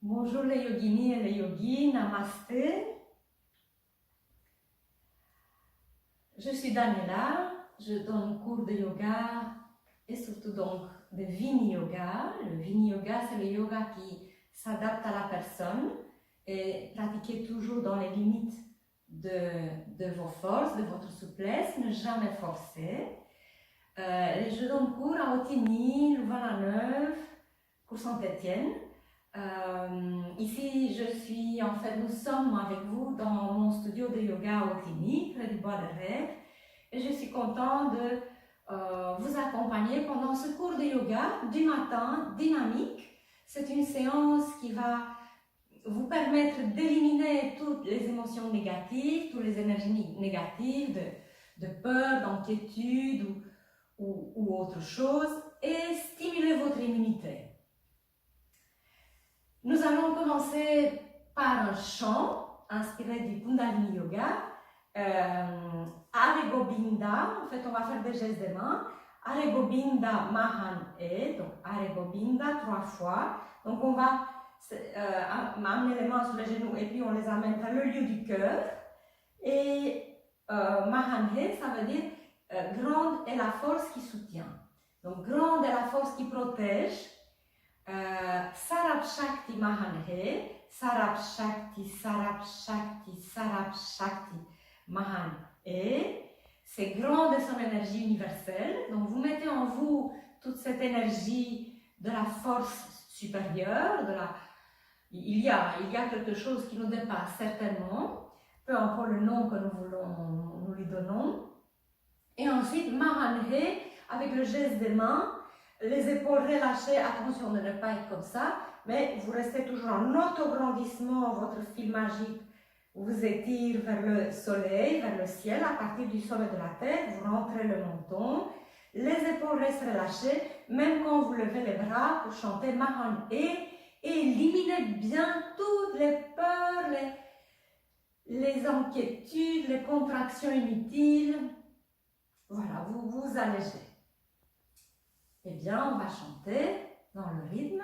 Bonjour les yoginis et les yogis, namasté. Je suis Daniela, je donne cours de yoga et surtout donc de Vini Yoga. Le Vini Yoga, c'est le yoga qui s'adapte à la personne et pratiquer toujours dans les limites de vos forces, de votre souplesse, ne jamais forcer. Je donne cours à Otigny, Louvain-la-Neuve, pour Saint-Étienne. Ici, nous sommes avec vous dans mon studio de yoga à Otigny, près du Bois de Rêve, et je suis contente de vous accompagner pendant ce cours de yoga du matin, dynamique. C'est une séance qui va vous permettre d'éliminer toutes les émotions négatives, toutes les énergies négatives de peur, d'inquiétude ou autre chose, et stimuler votre immunité. Nous allons commencer par un chant inspiré du Kundalini Yoga, Hare Gobinda. En fait, on va faire des gestes des mains. Hare Gobinda Mahan E, donc Hare Gobinda 3 fois. Donc on va amener les mains sur les genoux et puis on les amène vers le lieu du cœur. Et Mahan E, ça veut dire grande est la force qui soutient. Donc grande est la force qui protège. Sarab Shakti Mahan He, Sarab Shakti, Sarab Shakti, Sarab Shakti Mahan E. C'est grande son énergie universelle. Donc vous mettez en vous toute cette énergie de la force supérieure, il y a quelque chose qui nous dépasse certainement, peu importe le nom que nous lui donnons. Et ensuite Mahan He, avec le geste des mains, les épaules relâchées, attention de ne pas être comme ça, mais vous restez toujours en autograndissement, votre fil magique vous étire vers le soleil, vers le ciel, à partir du sommet de la tête, vous rentrez le menton, les épaules restent relâchées, même quand vous levez les bras pour chanter Mahan E, et éliminez bien toutes les peurs, les inquiétudes, les contractions inutiles. Voilà, vous vous allégez. Eh bien, on va chanter dans le rythme.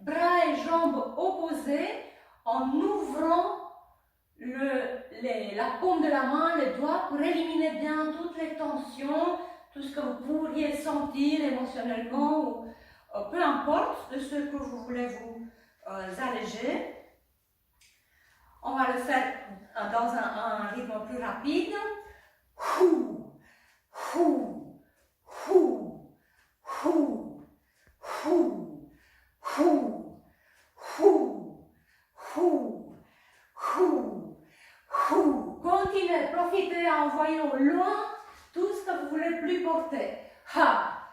bras et jambes opposés en ouvrant la paume de la main, les doigts, pour éliminer bien toutes les tensions, tout ce que vous pourriez sentir émotionnellement, ou peu importe de ce que vous voulez vous alléger. On va le faire dans un rythme plus rapide. Hou, hou, hou, hou, hou, hou, hou, hou, hou, hou. Continuez, profitez à envoyer au loin tout ce que vous voulez plus porter. Ha,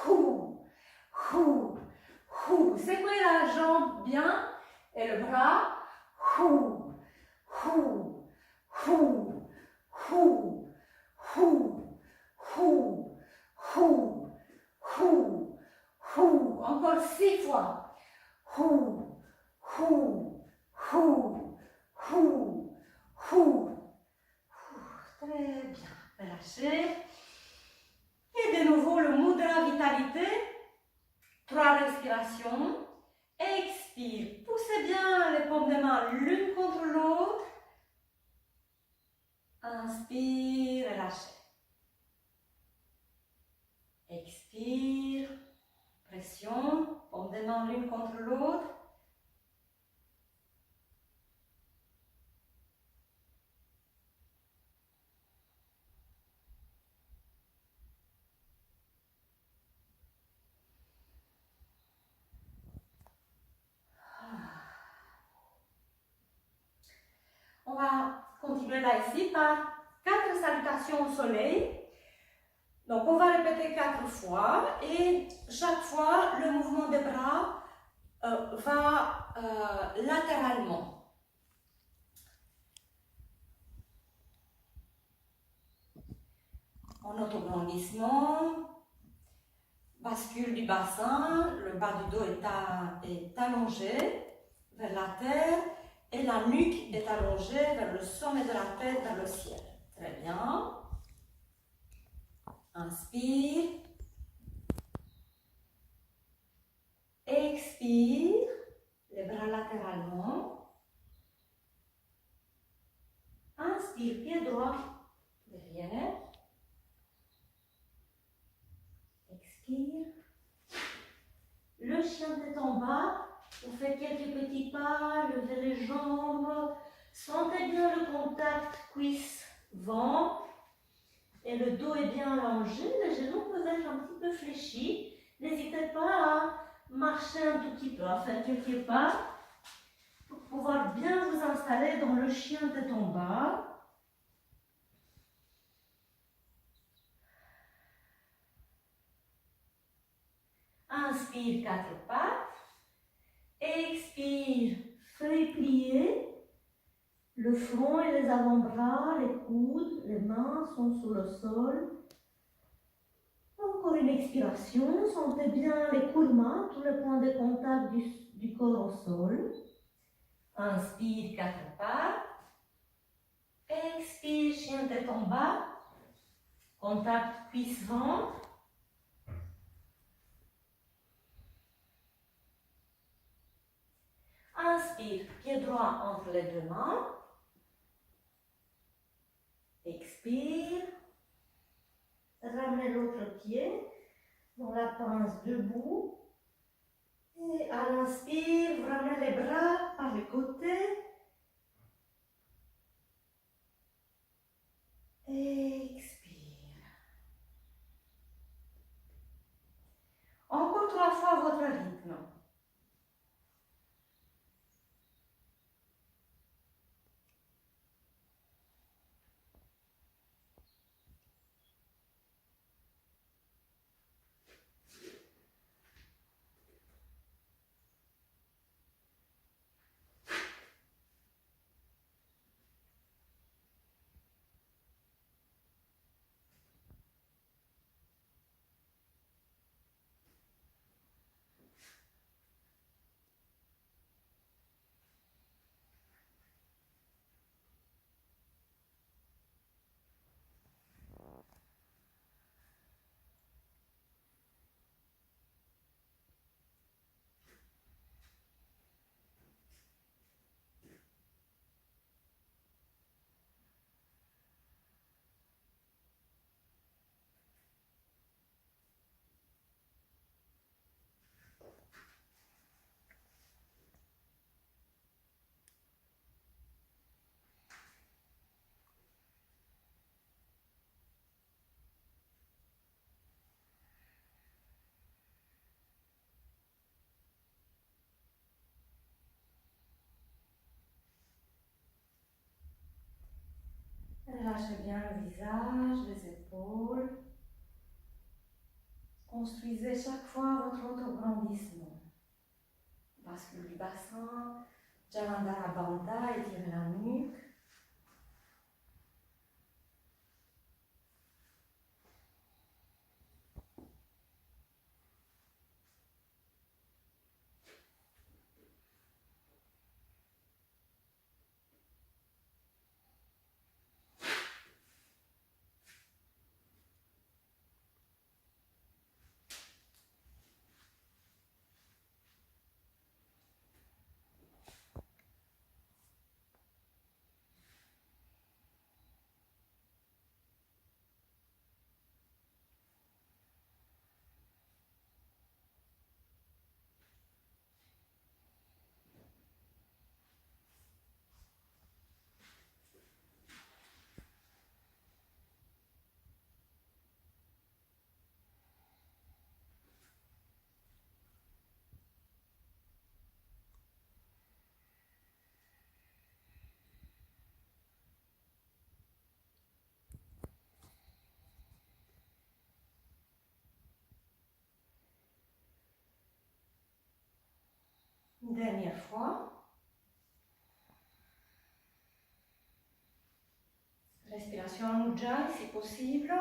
hou, hou, hou. Secouez la jambe bien et le bras. Hou, hou, hou, hou, hou, hou, hou, hou, hou. Encore 6 fois. Hou, hou, hou, hou, hou. Très bien. Relâchez. Et de nouveau le mood de la vitalité. 3 respirations. Expire. Poussez bien les paumes des mains l'une contre l'autre. Inspire et lâchez. Expire. Pression. Paumes des mains l'une contre l'autre. On va continuer là ici par 4 salutations au soleil. Donc on va répéter 4 fois et chaque fois le mouvement des bras va latéralement. En autograndissement, bascule du bassin, le bas du dos est allongé vers la terre. Et la nuque est allongée vers le sommet de la tête, vers le ciel. Très bien. Inspire. Expire. Les bras latéralement. Inspire, pied droit derrière. Expire. Le chien tête en bas. Vous faites quelques petits pas, levez les jambes, sentez bien le contact cuisse-ventre et le dos est bien allongé, les genoux peuvent être un petit peu fléchis. N'hésitez pas à marcher un tout petit peu, à faire quelques pas pour pouvoir bien vous installer dans le chien tête en bas. Inspire, 4 pattes. Expire, feuille pliée, le front et les avant-bras, les coudes, les mains sont sur le sol. Encore une expiration, sentez bien les coudes-mains, tous les points de contact du corps au sol. Inspire, 4 pattes. Expire, chien tête en bas, contact cuisse-ventre. Inspire, pied droit entre les 2 mains. Expire. Ramenez l'autre pied dans la pince debout. Et à l'inspire, vous ramenez les bras par les côtés. Expire. Encore 3 fois votre rythme. Relâchez bien le visage, les épaules. Construisez chaque fois votre auto-grandissement. Bascule du bassin, Jalandhara Bandha, étirez la nuque. Une dernière fois. Respiration en Ujjayi si possible.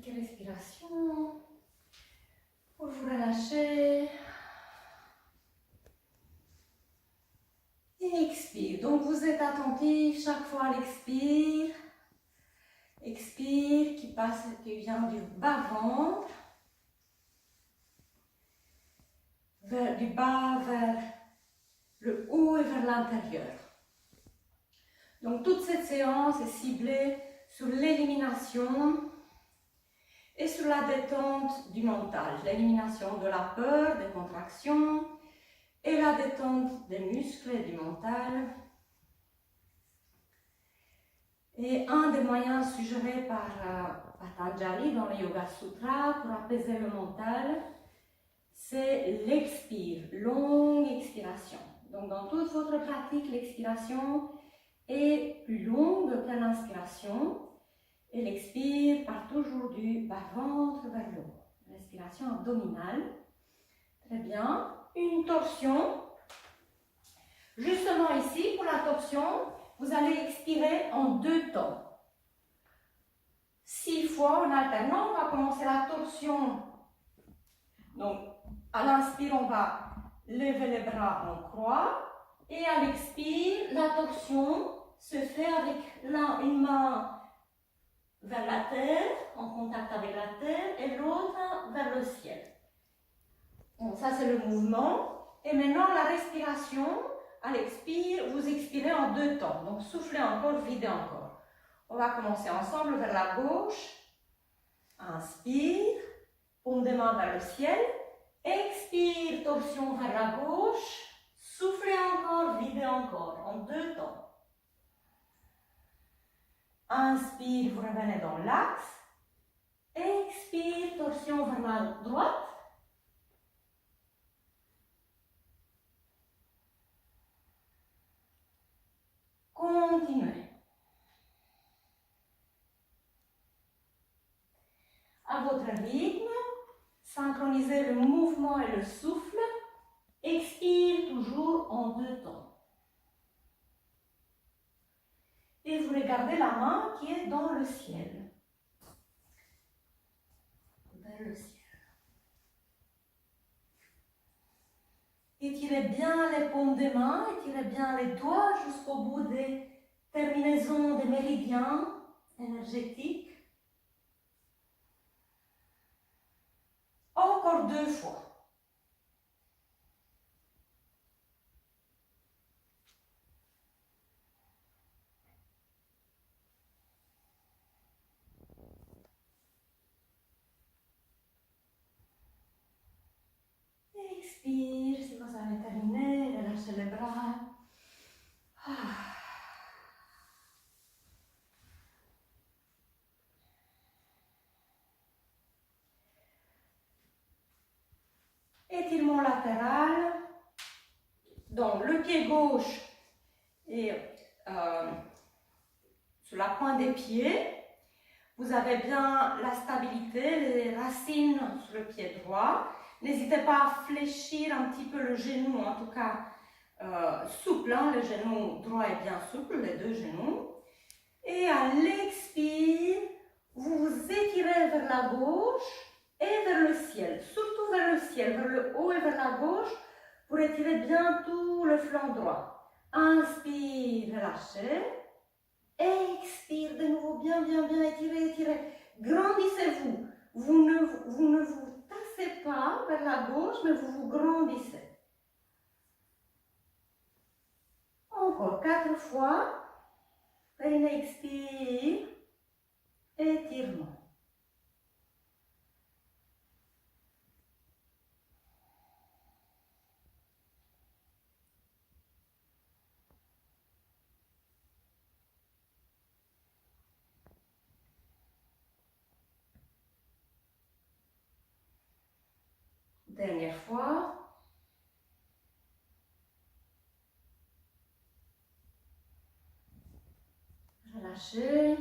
Quelques respirations pour vous relâcher. Et expire. Donc vous êtes attentif chaque fois à l'expire. Expire qui passe, qui vient du bas-ventre. Du bas vers le haut et vers l'intérieur. Donc toute cette séance est ciblée sur l'élimination et sur la détente du mental. L'élimination de la peur, des contractions et la détente des muscles et du mental. Et un des moyens suggérés par Patanjali dans le Yoga Sutra pour apaiser le mental, c'est l'expire, longue expiration. Donc dans toute votre pratique, l'expiration est plus longue que l'inspiration. Et l'expire part toujours du bas-ventre vers le haut. Respiration abdominale. Très bien. Une torsion. Justement ici, pour la torsion, vous allez expirer en 2 temps. 6 fois en alternant. On va commencer la torsion. Donc, à l'inspire, on va lever les bras en croix. Et à l'expire, la torsion se fait avec une main vers la terre, en contact avec la terre, et l'autre vers le ciel. Donc ça c'est le mouvement. Et maintenant la respiration, à l'expire, vous expirez en 2 temps. Donc soufflez encore, videz encore. On va commencer ensemble vers la gauche. Inspire, paume des mains vers le ciel. Expire, torsion vers la gauche. Soufflez encore, videz encore, en 2 temps. Inspire, vous revenez dans l'axe. Expire, torsion vers la droite. continuez. À votre rythme, synchronisez le mouvement et le souffle. Expire toujours en 2 temps. Et vous regardez la main qui est dans le ciel. Vers le ciel. Étirez bien les paumes des mains, étirez bien les doigts jusqu'au bout des terminaisons des méridiens énergétiques. Encore 2 fois. Expire, si vous avez terminé, relâchez les bras. Étirement latéral. Donc le pied gauche est sur la pointe des pieds. Vous avez bien la stabilité, les racines sur le pied droit. N'hésitez pas à fléchir un petit peu le genou, en tout cas souple. Hein, le genou droit est bien souple, les 2 genoux. Et à l'expire, vous vous étirez vers la gauche et vers le ciel. Surtout vers le ciel, vers le haut et vers la gauche, pour étirer bien tout le flanc droit. Inspire, relâchez. Expire de nouveau, bien, bien, bien, étirez, étirez. Grandissez-vous. Vous ne vous tassez pas vers la gauche, mais vous vous grandissez. Encore 4 fois. Périnée expire. Étirement. Dernière fois. Relâchez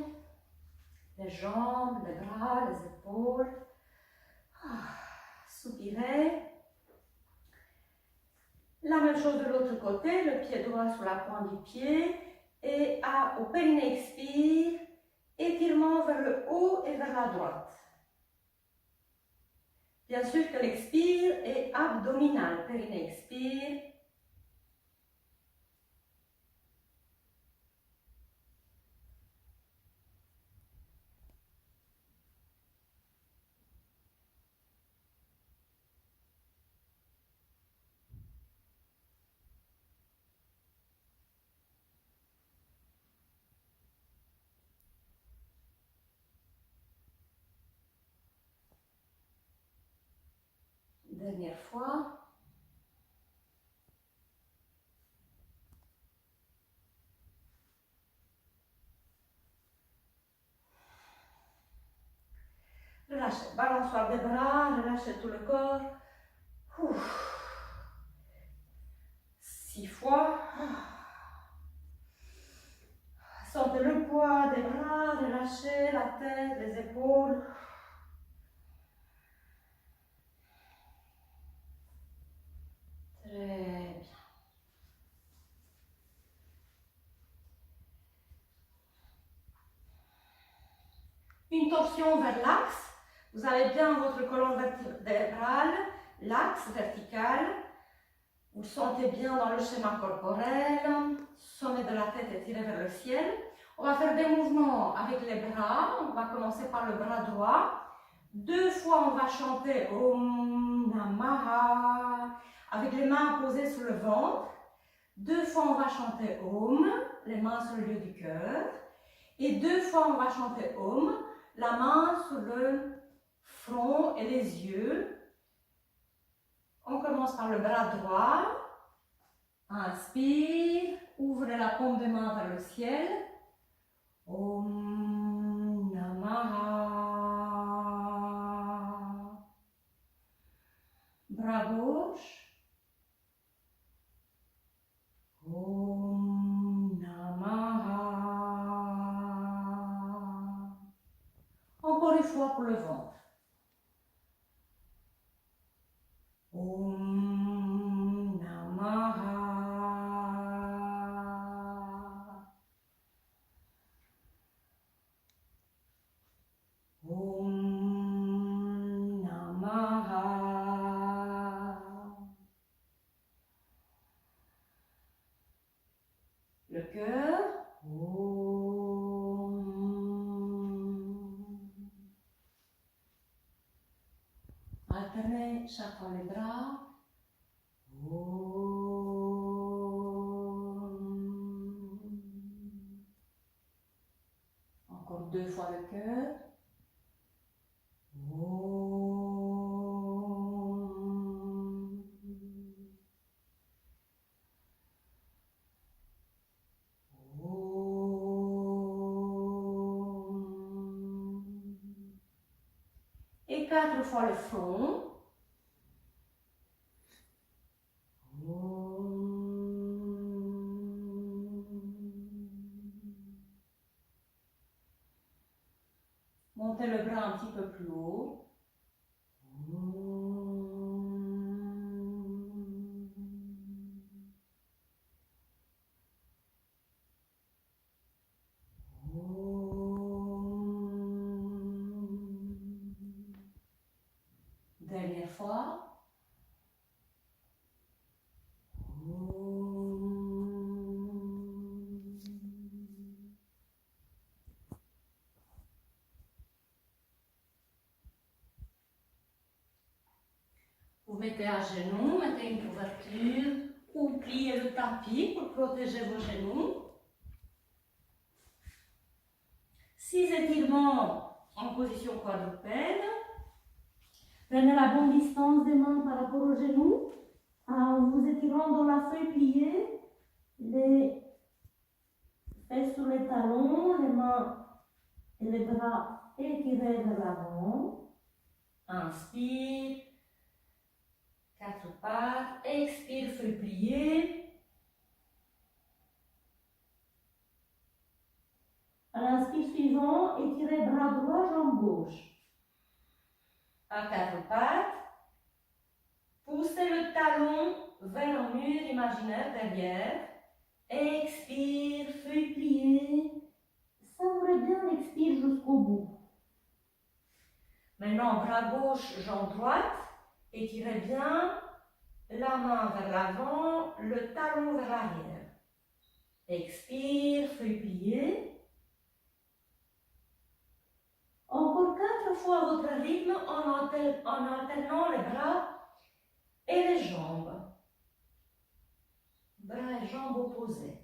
les jambes, les bras, les épaules. Soupirez. La même chose de l'autre côté, le pied droit sur la pointe du pied. Et au périnée expire, étirement vers le haut et vers la droite. Bien sûr que l'expire est abdominal. Périnée expire. Dernière fois. Relâchez, balançoire des bras, relâchez tout le corps. 6 fois. Sentez le poids des bras, relâchez la tête, les épaules. Très bien. Une torsion vers l'axe. Vous avez bien votre colonne vertébrale, l'axe vertical. Vous sentez bien dans le schéma corporel. Sommet de la tête étiré vers le ciel. On va faire des mouvements avec les bras. On va commencer par le bras droit. 2 fois, on va chanter Om Namaha avec les mains posées sur le ventre. 2 fois, on va chanter Om, les mains sur le lieu du cœur. Et 2 fois, on va chanter Om, la main sur le front et les yeux. On commence par le bras droit. Inspire, ouvrez la paume des mains vers le ciel. Om Namaha. Bras gauche. Om Namaha. fois pour le ventre. Om Namaha. Om Namaha. Le cœur. Om. Alternez chaque fois les bras. Om. Encore 2 fois le cœur. Om. Om. Et 4 fois le front. Montez le bras un petit peu plus haut. Dernière fois. Vous mettez à genoux, mettez une couverture ou pliez le tapis pour protéger vos genoux. 6 étirements en position quadrupède. Prenez la bonne distance des mains par rapport aux genoux, en vous étirant dans la feuille pliée, les fesses sur les talons, les mains et les bras étirés vers l'avant. Inspire, 4 pattes, expire, feuille pliée. À l'inspire suivant, étirez bras droit, jambe gauche. À 4 pattes, poussez le talon vers un mur imaginaire derrière. Expire, feuille pliée. Savourez bien l'expire jusqu'au bout. Maintenant, bras gauche, jambe droite. Étirez bien la main vers l'avant, le talon vers l'arrière. Expire, feuille pliée. Encore 4 fois votre rythme en alternant les bras et les jambes. Bras et jambes opposés.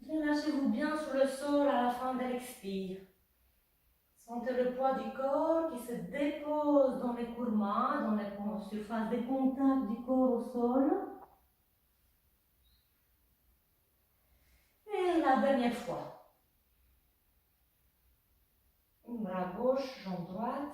Relâchez-vous bien sur le sol à la fin de l'expire. Sentez le poids du corps qui se dépose dans les courroies, dans les surfaces des contacts du corps au sol. Et la dernière fois. Bras gauche, jambe droite.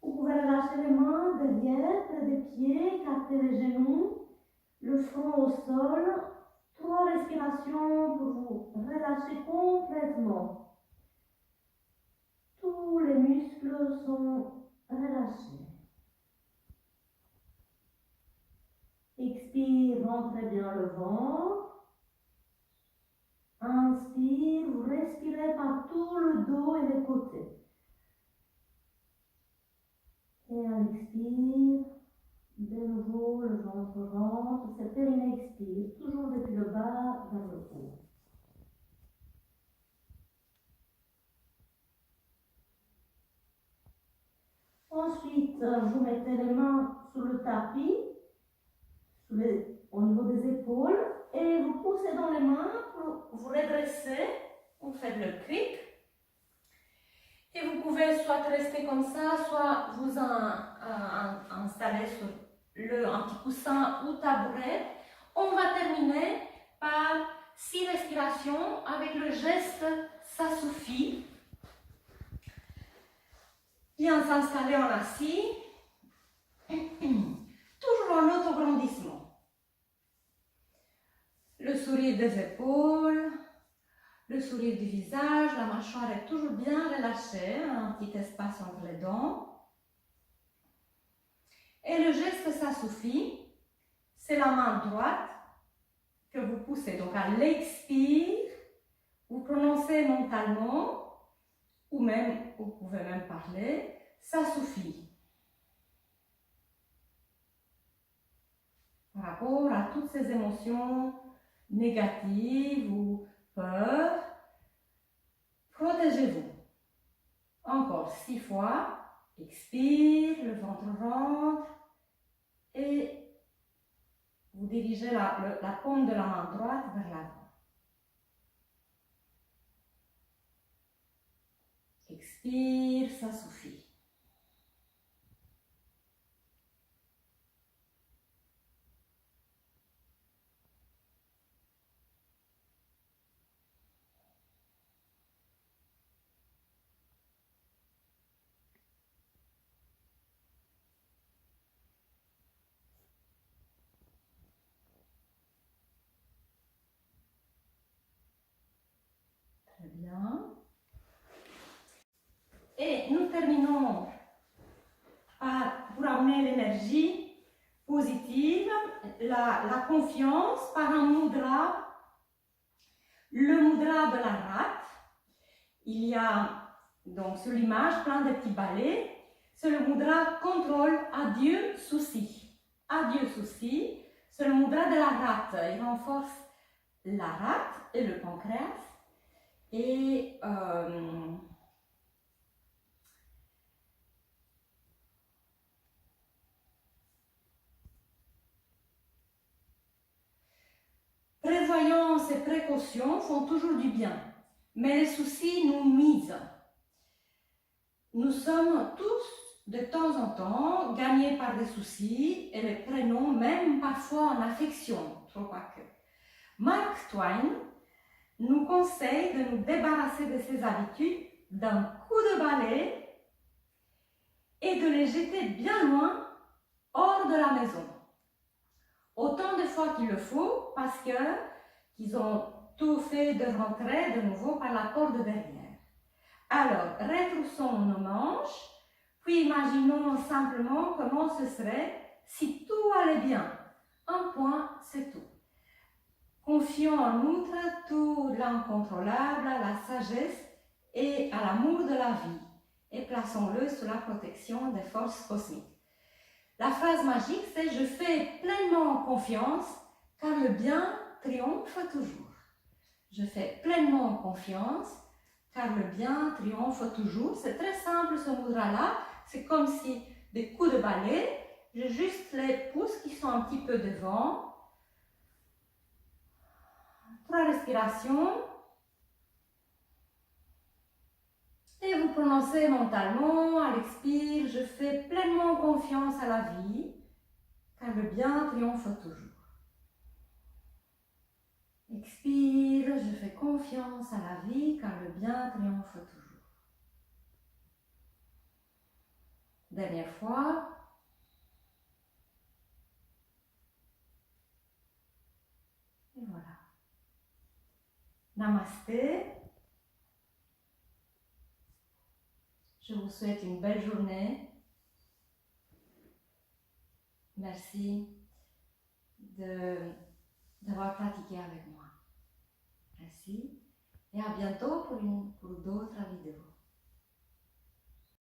Vous pouvez relâcher les mains derrière, près des pieds, écarter les genoux, le front au sol. 3 respirations pour vous relâcher complètement. Tous les muscles sont relâchés. Expire, rentrez bien le ventre. Inspire, vous respirez par tout le dos et les côtés. Et à l'expire, de nouveau le ventre rentre, c'est terminé, expire, toujours depuis le bas vers le haut. Ensuite, vous mettez les mains sur le tapis, au niveau des épaules, et vous poussez dans les mains pour Vous redressez, vous faites le cric. Et vous pouvez soit rester comme ça, soit vous installer sur un petit coussin ou tabouret. On va terminer par 6 respirations avec le geste ça suffit. Bien s'installer en assis. Toujours en autograndissement. Le sourire des épaules, le sourire du visage, la mâchoire est toujours bien relâchée, un petit espace entre les dents. Et le geste ça suffit, c'est la main droite que vous poussez. Donc à l'expire, vous prononcez mentalement, ou même, vous pouvez même parler, ça suffit. Par rapport à toutes ces émotions négatives ou peur, protégez-vous. Encore 6 fois. Expire, le ventre rentre et vous dirigez la paume de la main droite vers l'avant. Expire, ça suffit. Très bien. Et nous terminons pour amener l'énergie positive, la confiance par un mudra, le mudra de la rate. Il y a donc sur l'image plein de petits balais. C'est le mudra contrôle, adieu, souci. Adieu, souci. C'est le mudra de la rate. Il renforce la rate et le pancréas. Et prévoyance et précaution font toujours du bien, mais les soucis nous nuisent. Nous sommes tous, de temps en temps, gagnés par des soucis et les prenons même parfois en affection, trop pas que. Mark Twain nous conseille de nous débarrasser de ces habitudes d'un coup de balai et de les jeter bien loin, hors de la maison. Autant de fois qu'il le faut, parce qu'ils ont tout fait de rentrer de nouveau par la porte de derrière. Alors, retroussons nos manches, puis imaginons simplement comment ce serait si tout allait bien. Un point, c'est tout. Confions en outre tout l'incontrôlable à la sagesse et à l'amour de la vie, et plaçons-le sous la protection des forces cosmiques. La phrase magique, c'est « Je fais pleinement confiance, car le bien triomphe toujours ». Je fais pleinement confiance, car le bien triomphe toujours. C'est très simple ce mudra-là. C'est comme si des coups de balai, j'ai juste les pouces qui sont un petit peu devant. 3 respirations. Et vous prononcez mentalement à l'expire, je fais pleinement confiance à la vie, car le bien triomphe toujours. Expire, je fais confiance à la vie, car le bien triomphe toujours. Dernière fois. Et voilà. Namasté. Je vous souhaite une belle journée. Merci d'avoir pratiqué avec moi. Merci et à bientôt pour d'autres vidéos.